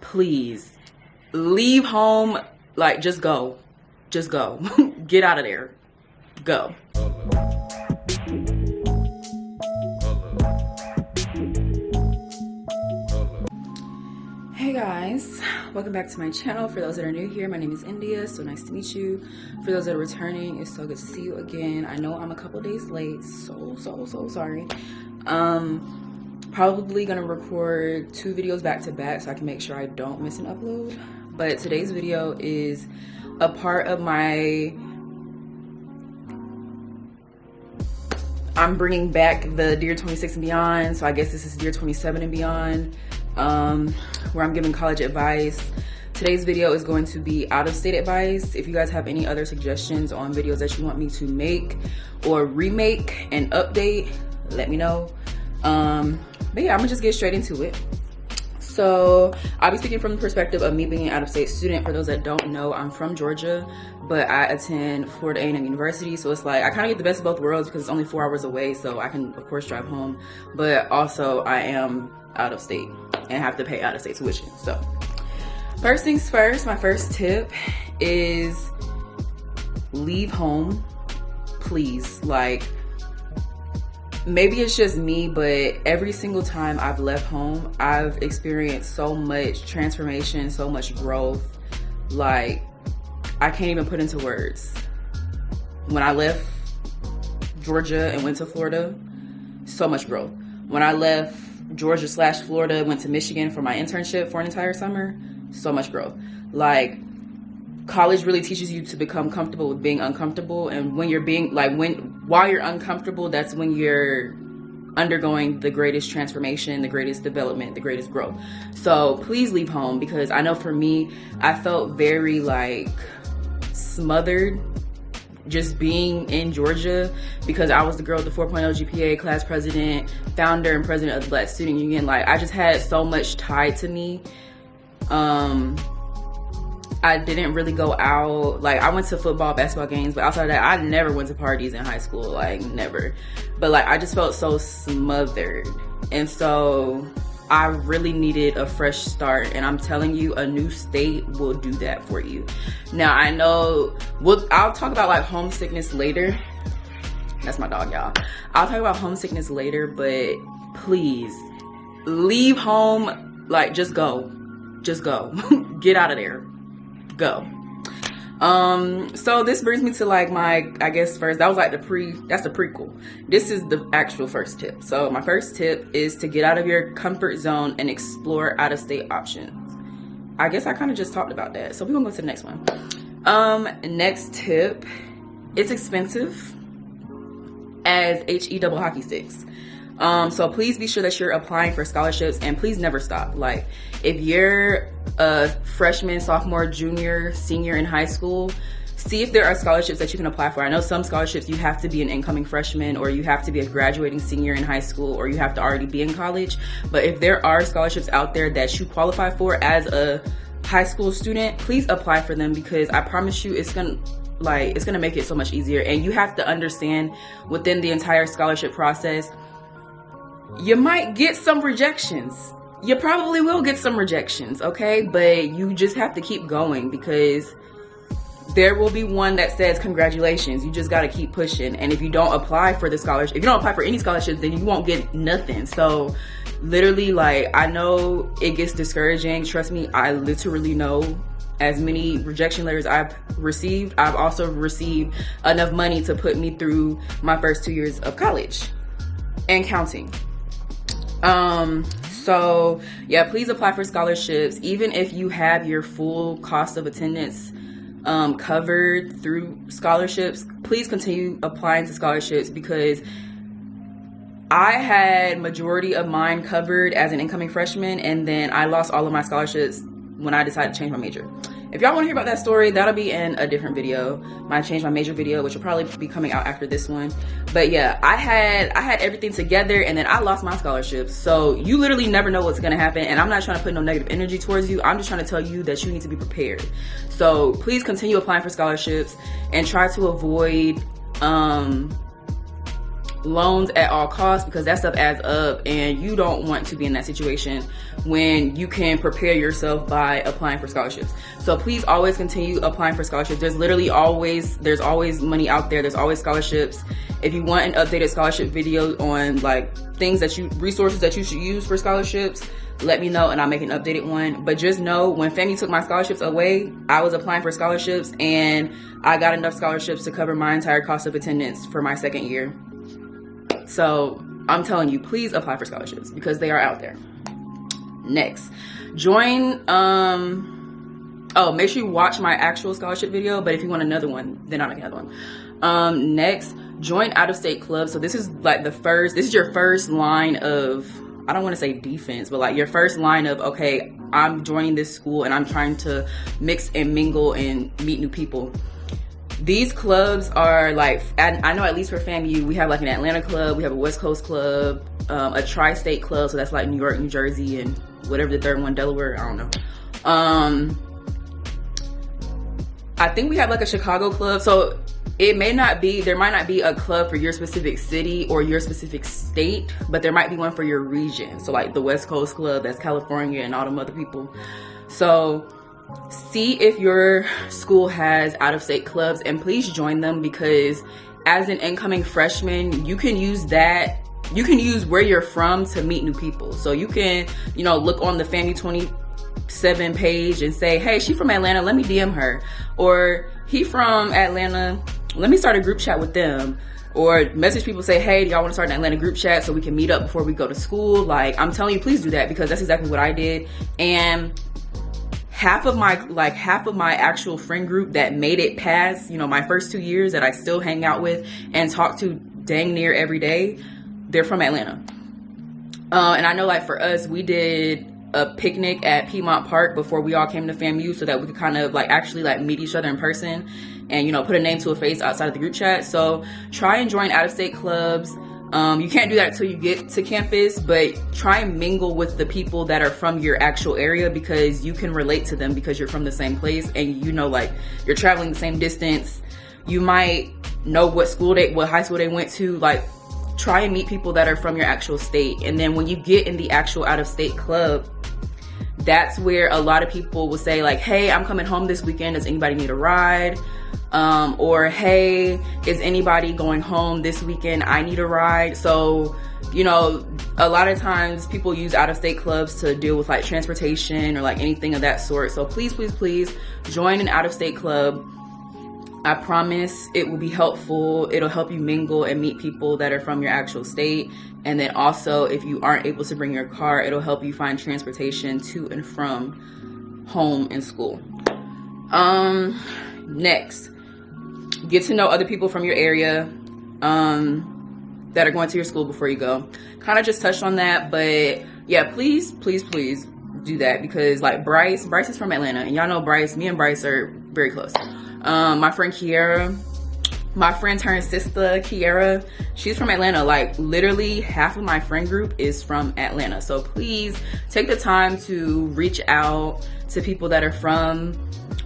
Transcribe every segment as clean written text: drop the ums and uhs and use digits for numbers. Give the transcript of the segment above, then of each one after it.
please leave home. Like, just go. Just go. Get out of there. Go. Hey guys, welcome back to my channel. For those that are new here, my name is India. So nice to meet you. For those that are returning, it's so good to see you again. I know I'm a couple days late, so sorry. Probably gonna record 2 videos back to back so I can make sure I don't miss an upload. But today's video is a part of I'm bringing back the Dear 26 and Beyond. So I guess this is Dear 27 and Beyond, where I'm giving college advice. Today's video is going to be out-of-state advice. If you guys have any other suggestions on videos that you want me to make or remake and update, let me know. But yeah, I'm gonna just get straight into it. So I'll be speaking from the perspective of me being an out-of-state student. For those that don't know, I'm from Georgia, but I attend Florida A&M University. So it's like I kind of get the best of both worlds because it's only 4 hours away, so I can of course drive home, but also I am out of state and have to pay out-of-state tuition. So first things first, my first tip is leave home, please. Like, maybe it's just me, but every single time I've left home, I've experienced so much transformation, so much growth. Like, I can't even put into words. When I left Georgia and went to Florida, so much growth. When I left Georgia/Florida, went to Michigan for my internship for an entire summer, so much growth. Like, college really teaches you to become comfortable with being uncomfortable, and when you're being while you're uncomfortable, that's when you're undergoing the greatest transformation, the greatest development, the greatest growth. So please leave home, because I know for me, I felt very like smothered just being in Georgia, because I was the girl with the 4.0 GPA, class president, founder and president of the Black Student Union. Like, I just had so much tied to me. I didn't really go out. Like, I went to football, basketball games, but outside of that, I never went to parties in high school, like never. But like, I just felt so smothered. And so I really needed a fresh start. And I'm telling you, a new state will do that for you. Now, I know, I'll talk about like homesickness later. That's my dog, y'all. I'll talk about homesickness later, but please leave home. Like, just go. Just go. Get out of there. Go. So this brings me to like my, I guess first, that was like that's the prequel. This is the actual first tip. So my first tip is to get out of your comfort zone and explore out-of-state options. I guess I kind of just talked about that. So we're gonna go to the next one. Next tip, it's expensive as HE double hockey sticks. So please be sure that you're applying for scholarships, and please never stop. Like, if you're a freshman, sophomore, junior, senior in high school, see if there are scholarships that you can apply for. I know some scholarships you have to be an incoming freshman, or you have to be a graduating senior in high school, or you have to already be in college. But if there are scholarships out there that you qualify for as a high school student, please apply for them, because I promise you it's gonna make it so much easier. And you have to understand, within the entire scholarship process, you might get some rejections. You probably will get some rejections, okay? But you just have to keep going, because there will be one that says congratulations. You just got to keep pushing. And if you don't apply for the scholarship, if you don't apply for any scholarships, then you won't get nothing. So literally, like, I know it gets discouraging. Trust me, I literally know as many rejection letters I've received. I've also received enough money to put me through my first 2 years of college and counting. So yeah, please apply for scholarships. Even if you have your full cost of attendance covered through scholarships, please continue applying to scholarships, because I had majority of mine covered as an incoming freshman, and then I lost all of my scholarships when I decided to change my major. If y'all want to hear about that story, that'll be in a different video, my change my major video, which will probably be coming out after this one. But yeah, I had everything together, and then I lost my scholarships. So you literally never know what's gonna happen, and I'm not trying to put no negative energy towards you. I'm just trying to tell you that you need to be prepared. So please continue applying for scholarships and try to avoid loans at all costs, because that stuff adds up, and you don't want to be in that situation when you can prepare yourself by applying for scholarships. So please always continue applying for scholarships. There's always money out there. There's always scholarships. If you want an updated scholarship video on like resources that you should use for scholarships, let me know and I'll make an updated one. But just know, when FAMU took my scholarships away, I was applying for scholarships and I got enough scholarships to cover my entire cost of attendance for my second year. So I'm telling you, please apply for scholarships because they are out there. Next, join, make sure you watch my actual scholarship video, but if you want another one, then I'll make another one. Next, join out-of-state clubs. So this is your first line of, I don't want to say defense, but like your first line of, okay, I'm joining this school and I'm trying to mix and mingle and meet new people. These clubs are like, I know at least for FAMU, we have like an Atlanta club, we have a West Coast club, a tri-state club, so that's like New York, New Jersey, and whatever the third one, Delaware, I don't know. I think we have like a Chicago club, so there might not be a club for your specific city or your specific state, but there might be one for your region. So like the West Coast club, that's California and all them other people. So see if your school has out-of-state clubs and please join them, because as an incoming freshman, you can use where you're from to meet new people. So you can, look on the FAMU 27 page and say, hey, she from Atlanta, let me DM her. Or he from Atlanta, let me start a group chat with them. Or message people, say, hey, do y'all want to start an Atlanta group chat so we can meet up before we go to school? Like, I'm telling you, please do that, because that's exactly what I did. And half of my actual friend group that made it past, my first 2 years that I still hang out with and talk to dang near every day, they're from Atlanta. And I know, like, for us, we did a picnic at Piedmont Park before we all came to FAMU so that we could kind of like actually like meet each other in person and, put a name to a face outside of the group chat. So try and join out-of-state clubs. You can't do that until you get to campus, but try and mingle with the people that are from your actual area, because you can relate to them because you're from the same place and like you're traveling the same distance. You might know what high school they went to. Like, try and meet people that are from your actual state. And then when you get in the actual out-of-state club, that's where a lot of people will say like, hey, I'm coming home this weekend. Does anybody need a ride? Or hey, is anybody going home this weekend? I need a ride. So, a lot of times people use out-of-state clubs to deal with like transportation or like anything of that sort. So please, please, please join an out-of-state club. I promise it will be helpful. It'll help you mingle and meet people that are from your actual state. And then also, if you aren't able to bring your car, it'll help you find transportation to and from home and school. Next, get to know other people from your area that are going to your school before you go. Kind of just touched on that, but yeah, please, please, please do that, because like Bryce is from Atlanta, and y'all know Bryce, me and Bryce are very close. My friend Kiera, my friend turned sister Kiera, she's from Atlanta. Like literally half of my friend group is from Atlanta. So please take the time to reach out to people that are from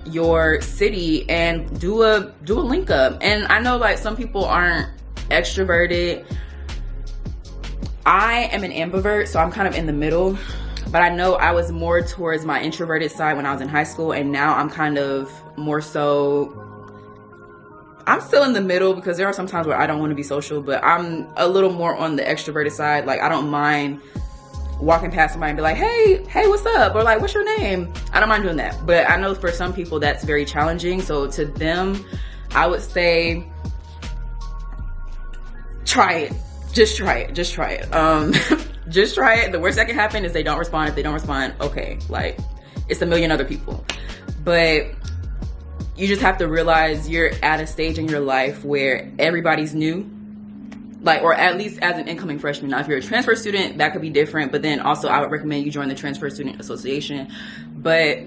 your city and do a link up. And I know like some people aren't extroverted. I am an ambivert, so I'm kind of in the middle. But I know I was more towards my introverted side when I was in high school, and now I'm kind of more so, I'm still in the middle, because there are some times where I don't want to be social, but I'm a little more on the extroverted side. Like, I don't mind walking past somebody and be like, hey, what's up? Or like, what's your name? I don't mind doing that. But I know for some people that's very challenging. So to them, I would say, try it. Just try it. Just try it. Just try it. The worst that can happen is they don't respond. If they don't respond, okay, like it's a million other people. But you just have to realize you're at a stage in your life where everybody's new, like, or at least as an incoming freshman. Now, if you're a transfer student, that could be different. But then also I would recommend you join the Transfer Student Association. But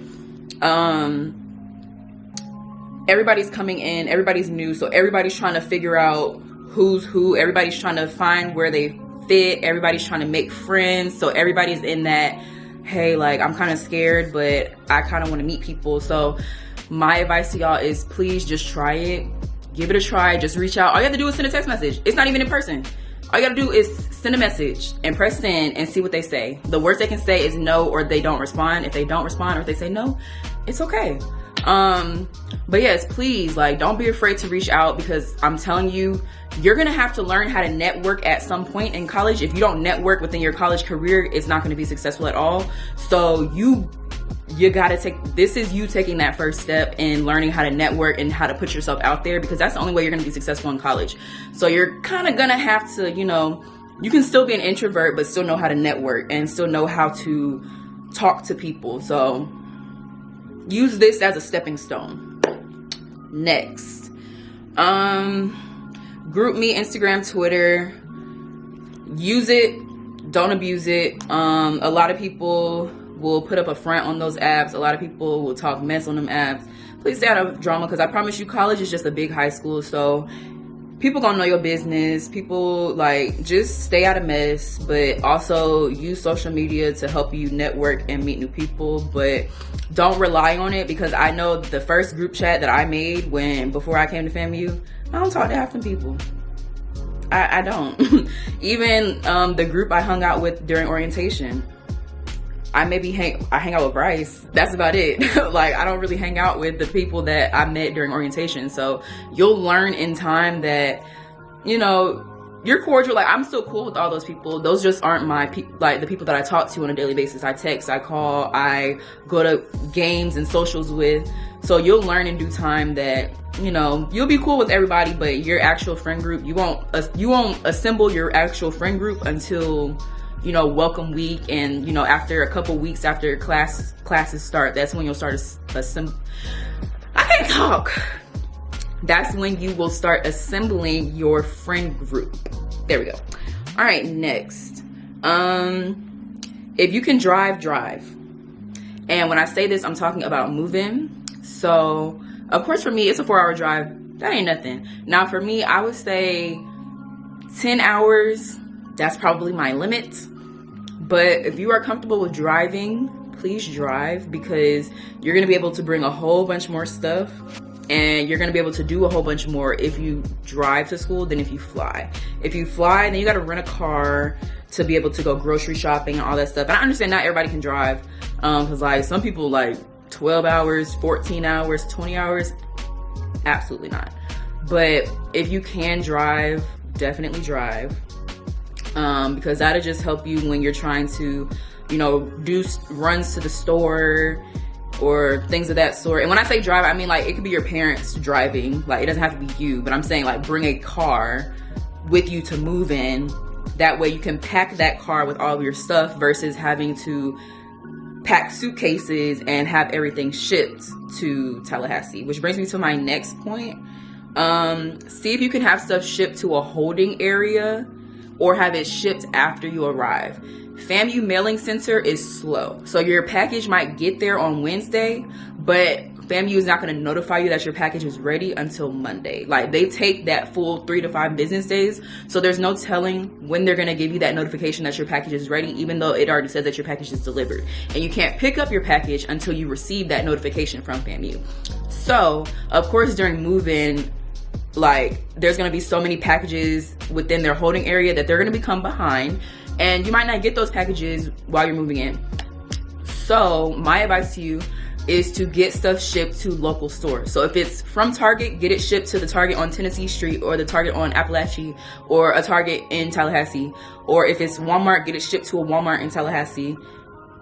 everybody's coming in, everybody's new. So everybody's trying to figure out who's who. Everybody's trying to find where they fit. Everybody's trying to make friends. So everybody's in that, hey, like, I'm kind of scared, but I kind of want to meet people. So my advice to y'all is please just try it. Give it a try. Just reach out. All you have to do is send a text message. It's not even in person. All you gotta do is send a message and press send and see what they say. The worst they can say is no, or they don't respond. If they don't respond or if they say no, it's okay. But yes, please, like, don't be afraid to reach out, because I'm telling you, you're gonna have to learn how to network at some point in college. If you don't network within your college career, it's not gonna be successful at all. So you gotta this is you taking that first step in learning how to network and how to put yourself out there, because that's the only way you're gonna be successful in college. So you're kind of gonna have to, you know, you can still be an introvert but still know how to network and still know how to talk to people. So use this as a stepping stone. Next, group me, Instagram, Twitter. Use it, don't abuse it. A lot of people will put up a front on those apps. A lot of people will talk mess on them apps. Please stay out of drama, because I promise you, college is just a big high school. So people gonna know your business. People, like, just stay out of mess, but also use social media to help you network and meet new people. But don't rely on it, because I know the first group chat that I made before I came to FAMU, I don't talk to half the people. I don't. Even the group I hung out with during orientation, I hang out with Bryce. That's about it. Like, I don't really hang out with the people that I met during orientation. So you'll learn in time that, you know, you're cordial. Like, I'm still cool with all those people. Those just aren't my like the people that I talk to on a daily basis. I text, I call, I go to games and socials with. So you'll learn in due time that, you know, you'll be cool with everybody, but your actual friend group, you won't assemble your actual friend group until, you know, welcome week. And, you know, after a couple weeks after classes start, that's when you'll start I can't talk. That's when you will start assembling your friend group. There we go. All right, next. If you can drive. And when I say this, I'm talking about moving. So, of course, for me, it's a 4-hour drive. That ain't nothing. Now, for me, I would say 10 hours. That's probably my limit. But if you are comfortable with driving, please drive, because you're going to be able to bring a whole bunch more stuff, and you're going to be able to do a whole bunch more if you drive to school than if you fly. If you fly, then you got to rent a car to be able to go grocery shopping and all that stuff. And I understand not everybody can drive, because like some people, like 12 hours, 14 hours, 20 hours, absolutely not. But if you can drive, definitely drive. Because that'll just help you when you're trying to, you know, do runs to the store or things of that sort. And when I say drive, I mean, like, it could be your parents driving. Like, it doesn't have to be you, but I'm saying, like, bring a car with you to move in. That way you can pack that car with all of your stuff versus having to pack suitcases and have everything shipped to Tallahassee. Which brings me to my next point. See if you can have stuff shipped to a holding area or have it shipped after you arrive. FAMU mailing center is slow. So your package might get there on Wednesday, but FAMU is not going to notify you that your package is ready until Monday. Like, they take that full 3 to 5 business days. So there's no telling when they're going to give you that notification that your package is ready, even though it already says that your package is delivered. And you can't pick up your package until you receive that notification from FAMU. So, of course, during move-in, like, there's going to be so many packages within their holding area that they're going to become behind, and you might not get those packages while you're moving in. So my advice to you is to get stuff shipped to local stores. So if it's from Target, get it shipped to the Target on Tennessee Street or the Target on Appalachia or a Target in Tallahassee. Or if it's Walmart, get it shipped to a Walmart in Tallahassee.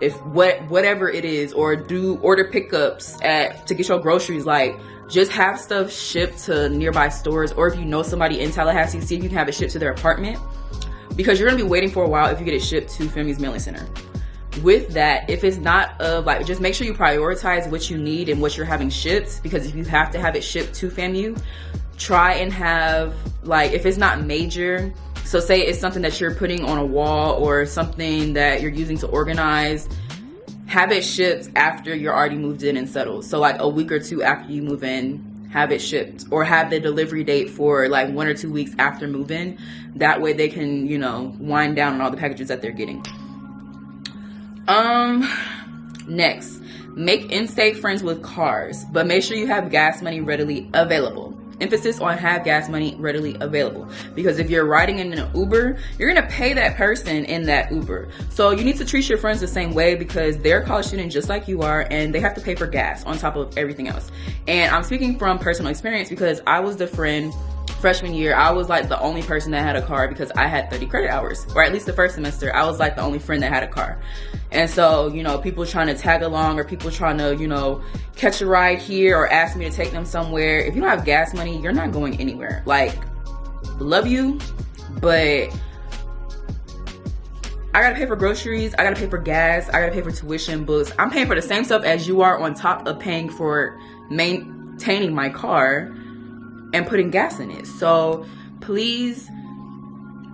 If whatever it is, or do order pickups to get your groceries. Like, just have stuff shipped to nearby stores, or if you know somebody in Tallahassee, see if you can have it shipped to their apartment, because you're gonna be waiting for a while if you get it shipped to FAMU's mailing center. With that, if it's not like, just make sure you prioritize what you need and what you're having shipped, because if you have to have it shipped to FAMU, try and have, like, if it's not major, so say it's something that you're putting on a wall or something that you're using to organize, have it shipped after you're already moved in and settled. So like a week or 2 after you move in, have it shipped, or have the delivery date for like 1 or 2 weeks after move in. That way they can, you know, wind down on all the packages that they're getting. Next, make in-state friends with cars, but make sure you have gas money readily available. emphasis on have gas money readily available, because if you're riding in an Uber, you're gonna pay that person in that Uber. So you need to treat your friends the same way, because they're a college student just like you are, and they have to pay for gas on top of everything else. And I'm speaking from personal experience, because I was the friend freshman year. I was like the only person that had a car, because I had 30 credit hours, or at least the first semester I was like the only friend that had a car. And so, you know, people trying to tag along, or people trying to, you know, catch a ride here or ask me to take them somewhere. If you don't have gas money, you're not going anywhere. Like, love you, but I gotta pay for groceries, I gotta pay for gas, I gotta pay for tuition, books. I'm paying for the same stuff as you are, on top of paying for maintaining my car and putting gas in it. So please,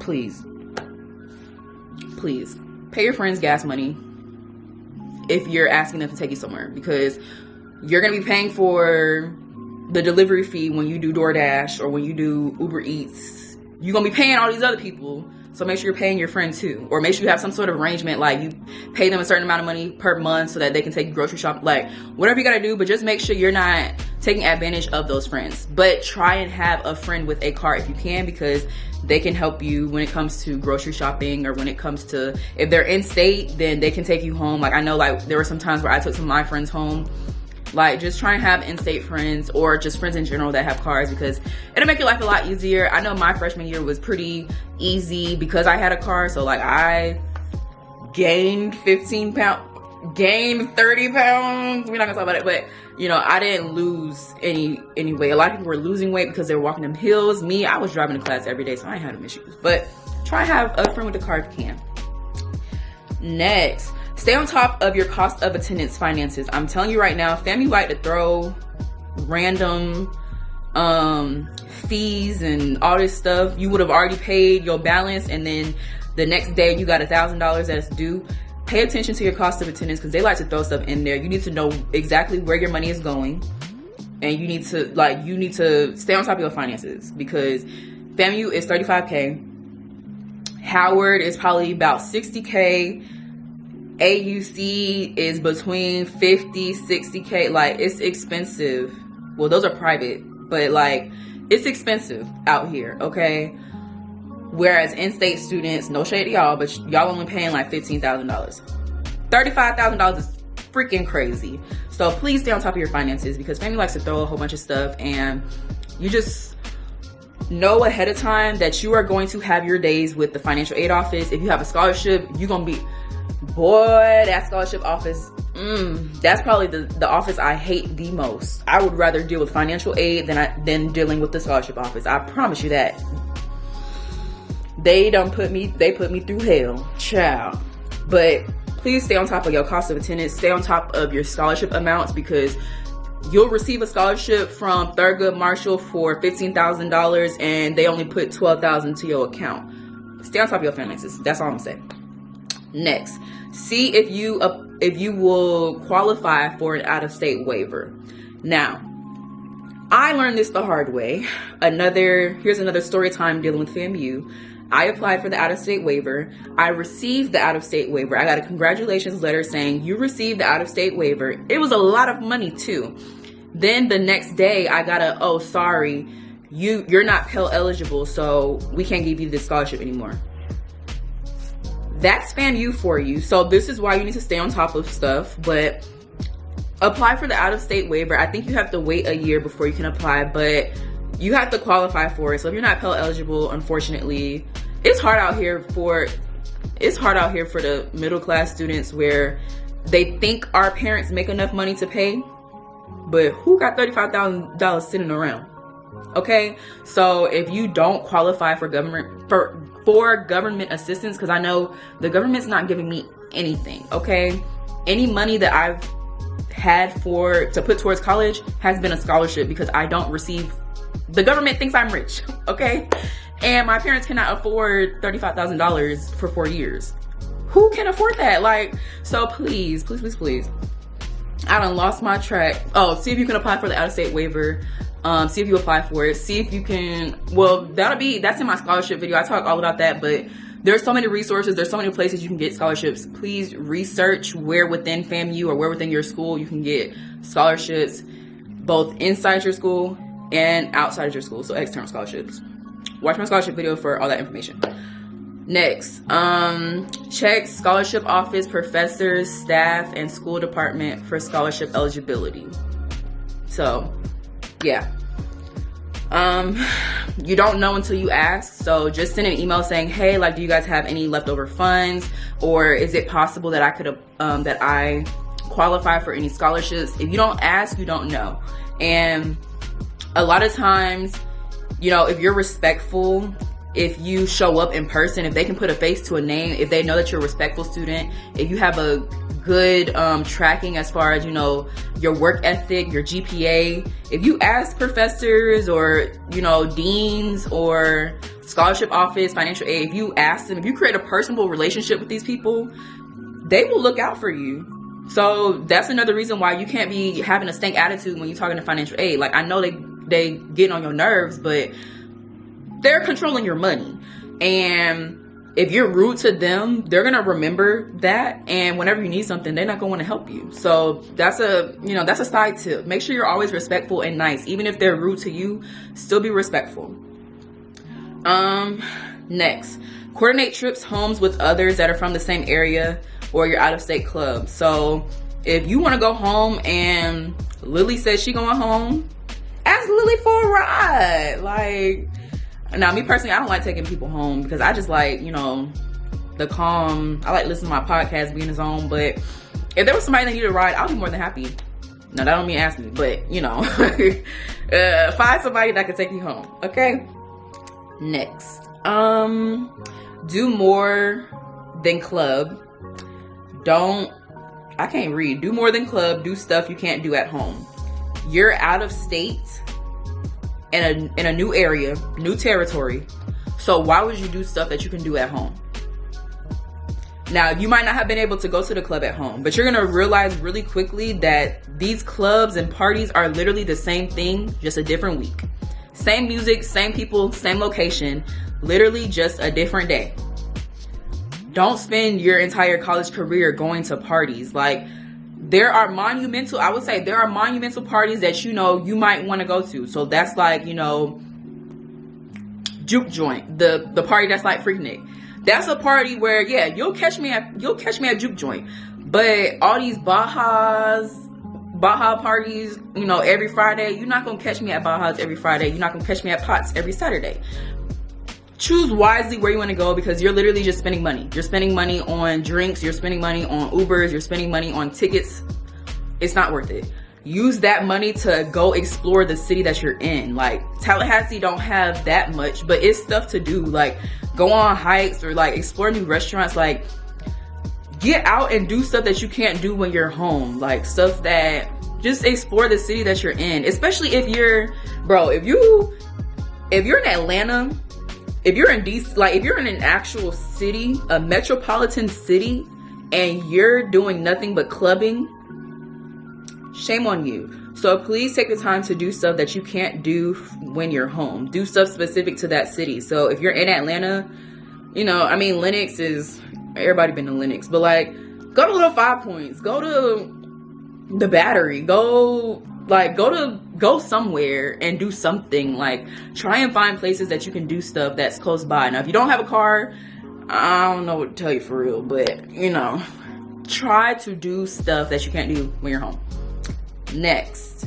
please, please pay your friends gas money if you're asking them to take you somewhere, because you're gonna be paying for the delivery fee when you do DoorDash or when you do Uber Eats. You're gonna be paying all these other people, so make sure you're paying your friend too, or make sure you have some sort of arrangement, like you pay them a certain amount of money per month so that they can take you grocery shop, like whatever you gotta do, but just make sure you're not taking advantage of those friends. But try and have a friend with a car if you can, because they can help you when it comes to grocery shopping, or when it comes to, if they're in state, then they can take you home. Like I know, like there were some times where I took some of my friends home. Like, just try and have in-state friends, or just friends in general that have cars, because it'll make your life a lot easier. I know my freshman year was pretty easy because I had a car. So like I gained 15 pounds, gained 30 pounds. We're not gonna talk about it, but you know, I didn't lose any weight. A lot of people were losing weight because they were walking them hills. Me, I was driving to class every day, so I ain't had them issues. But try and have a friend with a car if you can. Next, stay on top of your cost of attendance finances. I'm telling you right now, FAMU like to throw random fees and all this stuff. You would have already paid your balance, and then the next day you got $1,000 that's due. Pay attention to your cost of attendance, because they like to throw stuff in there. You need to know exactly where your money is going, and you need to stay on top of your finances, because FAMU is $35K. Howard is probably about $60K. AUC is between $50, $60K. Like, it's expensive. Well, those are private, but like, it's expensive out here, okay? Whereas in-state students, no shade to y'all, but y'all only paying like $15,000. $35,000 is freaking crazy. So please stay on top of your finances, because FAMU likes to throw a whole bunch of stuff, and you just know ahead of time that you are going to have your days with the financial aid office. If you have a scholarship, you're gonna be, boy, that scholarship office, that's probably the office I hate the most. I would rather deal with financial aid than dealing with the scholarship office. I promise you that. They put me through hell, child. But please stay on top of your cost of attendance. Stay on top of your scholarship amounts, because you'll receive a scholarship from Thurgood Marshall for $15,000, and they only put $12,000 to your account. Stay on top of your finances. That's all I'm saying. Next, see if you will qualify for an out-of-state waiver. Now, I learned this the hard way. Here's another story time dealing with FAMU. I applied for the out-of-state waiver. I received the out-of-state waiver. I got a congratulations letter saying you received the out-of-state waiver. It was a lot of money too. Then the next day I got oh, sorry, you're not Pell eligible, so we can't give you this scholarship anymore. That's FAMU for you. So this is why you need to stay on top of stuff, but apply for the out-of-state waiver. I think you have to wait a year before you can apply, but you have to qualify for it. So if you're not Pell eligible, unfortunately, it's hard out here for the middle class students, where they think our parents make enough money to pay, but who got $35,000 sitting around? Okay, so if you don't qualify for government assistance, because I know the government's not giving me anything, okay? Any money that I've had to put towards college has been a scholarship, because I don't receive. The government thinks I'm rich, okay? And my parents cannot afford $35,000 for 4 years. Who can afford that? Like, so please, please, please, please. I done lost my track. Oh, see if you can apply for the out-of-state waiver. See if you apply for it. See if you can, well, that's in my scholarship video. I talk all about that, but there's so many resources. There's so many places you can get scholarships. Please research where within FAMU or where within your school you can get scholarships, both inside your school and outside of your school, so external scholarships. Watch my scholarship video for all that information. Next, check scholarship office, professors, staff, and school department for scholarship eligibility. So, yeah. You don't know until you ask, so just send an email saying, hey, like, do you guys have any leftover funds, or is it possible that I could that I qualify for any scholarships? If you don't ask, you don't know. And a lot of times, you know, if you're respectful, if you show up in person, if they can put a face to a name, if they know that you're a respectful student, if you have a good tracking as far as, you know, your work ethic, your GPA, if you ask professors or, you know, deans or scholarship office, financial aid, if you ask them, if you create a personable relationship with these people, they will look out for you. So that's another reason why you can't be having a stank attitude when you're talking to financial aid. Like, I know they getting on your nerves, but they're controlling your money. And if you're rude to them, they're going to remember that. And whenever you need something, they're not going to want to help you. So that's a side tip. Make sure you're always respectful and nice. Even if they're rude to you, still be respectful. Next, coordinate trips homes with others that are from the same area or your out-of-state club. So if you want to go home and Lily says she going home, ask Lily for a ride. Like, now, me personally, I don't like taking people home because I just like, you know, the calm. I like listening to my podcast, being in zone. But if there was somebody that needed a ride, I'll be more than happy. Now, that don't mean ask me, but, you know, find somebody that can take you home. Okay. Next, do more than club. I can't read. Do more than club. Do stuff you can't do at home. You're out of state. In a new area, new territory. So why would you do stuff that you can do at home? Now, you might not have been able to go to the club at home, but you're going to realize really quickly that these clubs and parties are literally the same thing, just a different week. Same music, same people, same location, literally just a different day. Don't spend your entire college career going to parties. Like, there are monumental parties that, you know, you might want to go to. So that's like, you know, juke joint, the party that's like Freaknik. That's a party where, yeah, you'll catch me at juke joint. But all these Baja parties, you know, every Friday, you're not gonna catch me at Baja's every Friday. You're not gonna catch me at Potts every Saturday. Choose wisely where you want to go, because you're literally just spending money. You're spending money on drinks. You're spending money on Ubers. You're spending money on tickets. It's not worth it. Use that money to go explore the city that you're in. Like, Tallahassee don't have that much, but it's stuff to do. Like, go on hikes or like explore new restaurants. Like, get out and do stuff that you can't do when you're home. Like, stuff that, just explore the city that you're in. Especially if you're in Atlanta, if you're in DC, like if you're in an actual city, a metropolitan city, and you're doing nothing but clubbing, shame on you. So please take the time to do stuff that you can't do when you're home. Do stuff specific to that city. So if you're in Atlanta, you know, I mean, Lenox is, everybody been to Lenox, but like, go to Little Five Points, go to the Battery, go somewhere and do something. Like, try and find places that you can do stuff that's close by. Now, if you don't have a car, I don't know what to tell you for real, but, you know, try to do stuff that you can't do when you're home. Next,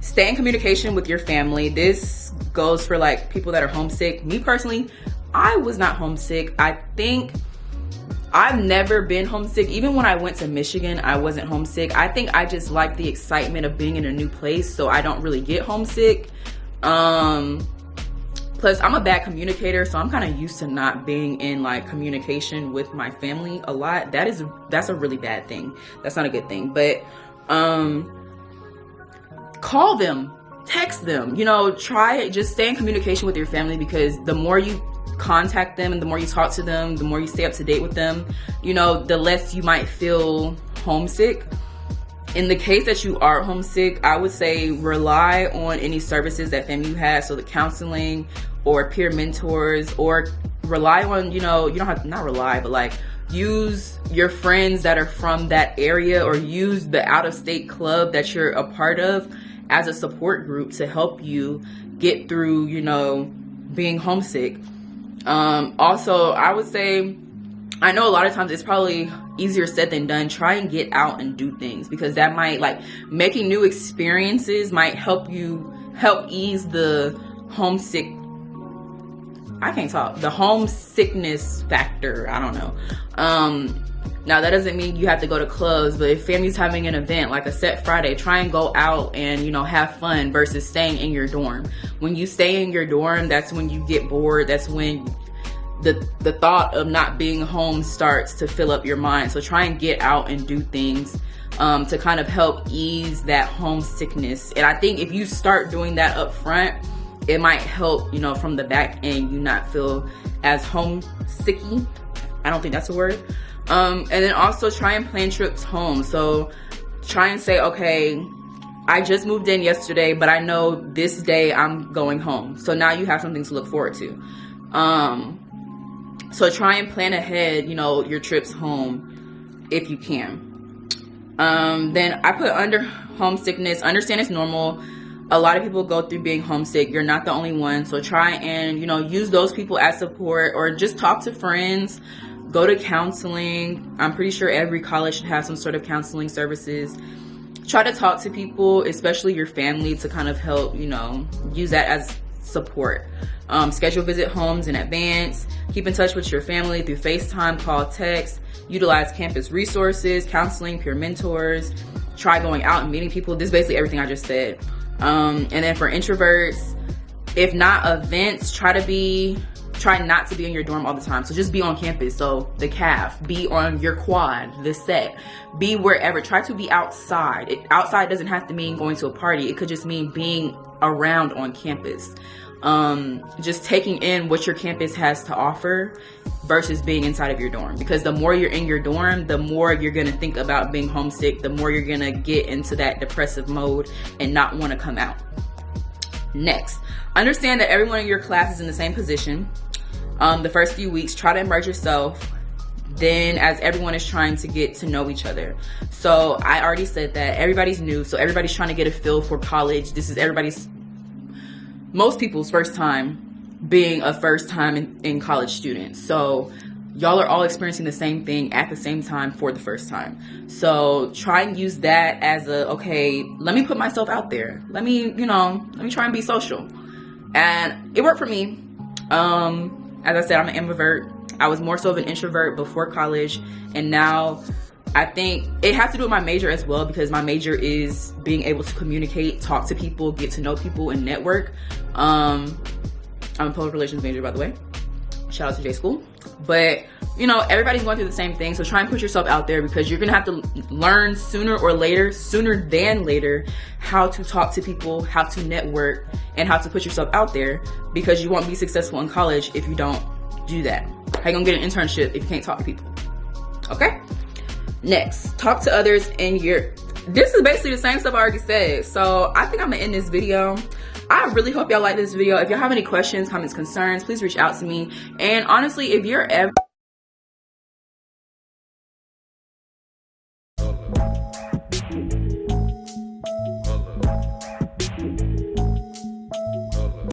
stay in communication with your family. This goes for like people that are homesick. Me personally, I was not homesick. I think I've never been homesick. Even when I went to Michigan, I wasn't homesick. I think I just like the excitement of being in a new place, so I don't really get homesick. Plus, I'm a bad communicator, so I'm kind of used to not being in like communication with my family a lot. That's a really bad thing. That's not a good thing. But call them, text them, you know, try it. Just stay in communication with your family, because the more you contact them and the more you talk to them, the more you stay up to date with them, you know, the less you might feel homesick. In the case that you are homesick, I would say rely on any services that FAMU has, so the counseling or peer mentors, or rely on, you know, you don't have to, not rely, but like use your friends that are from that area, or use the out-of-state club that you're a part of as a support group to help you get through, you know, being homesick. Also, I would say, I know a lot of times it's probably easier said than done. Try and get out and do things, because that might, like, making new experiences might help ease the homesick, the homesickness factor. I don't know. Now that doesn't mean you have to go to clubs, but if family's having an event like a set Friday, try and go out and, you know, have fun versus staying in your dorm. When you stay in your dorm, that's when you get bored. That's when the thought of not being home starts to fill up your mind. So try and get out and do things to kind of help ease that homesickness. And I think if you start doing that up front, it might help, you know, from the back end, you not feel as homesicky. I don't think that's a word. And then also try and plan trips home. So try and say, okay, I just moved in yesterday, but I know this day I'm going home. So now you have something to look forward to. So try and plan ahead, you know, your trips home if you can. Then I put under homesickness, understand it's normal. A lot of people go through being homesick. You're not the only one. So try and, you know, use those people as support, or just talk to friends, go to counseling. I'm pretty sure every college should have some sort of counseling services. Try to talk to people, especially your family, to kind of help, you know, use that as support. Schedule visit homes in advance. Keep in touch with your family through FaceTime, call, text. Utilize campus resources, counseling, peer mentors. Try going out and meeting people. This is basically everything I just said. And then for introverts, if not events, try not to be in your dorm all the time. So just be on campus. So the CAF, be on your quad, the set, be wherever. Try to be outside. Outside doesn't have to mean going to a party. It could just mean being around on campus. Just taking in what your campus has to offer versus being inside of your dorm. Because the more you're in your dorm, the more you're going to think about being homesick, the more you're going to get into that depressive mode and not want to come out. Next, understand that everyone in your class is in the same position. The first few weeks, try to immerse yourself. Then as everyone is trying to get to know each other. So I already said that everybody's new. So everybody's trying to get a feel for college. This is most people's first time being a first time in college student. So y'all are all experiencing the same thing at the same time for the first time. So try and use that as okay, let me put myself out there. Let me try and be social. And it worked for me. As I said, I'm an ambivert. I was more so of an introvert before college, and now I think it has to do with my major as well, because my major is being able to communicate, talk to people, get to know people, and network. I'm a public relations major, by the way. Shout out to J School. But, you know, everybody's going through the same thing, so try and put yourself out there, because you're going to have to learn sooner than later, how to talk to people, how to network, and how to put yourself out there, because you won't be successful in college if you don't do that. How you going to get an internship if you can't talk to people? Okay? Next, talk to others in your... This is basically the same stuff I already said, so I think I'm going to end this video. I really hope y'all like this video. If y'all have any questions, comments, concerns, please reach out to me. And honestly, if you're ever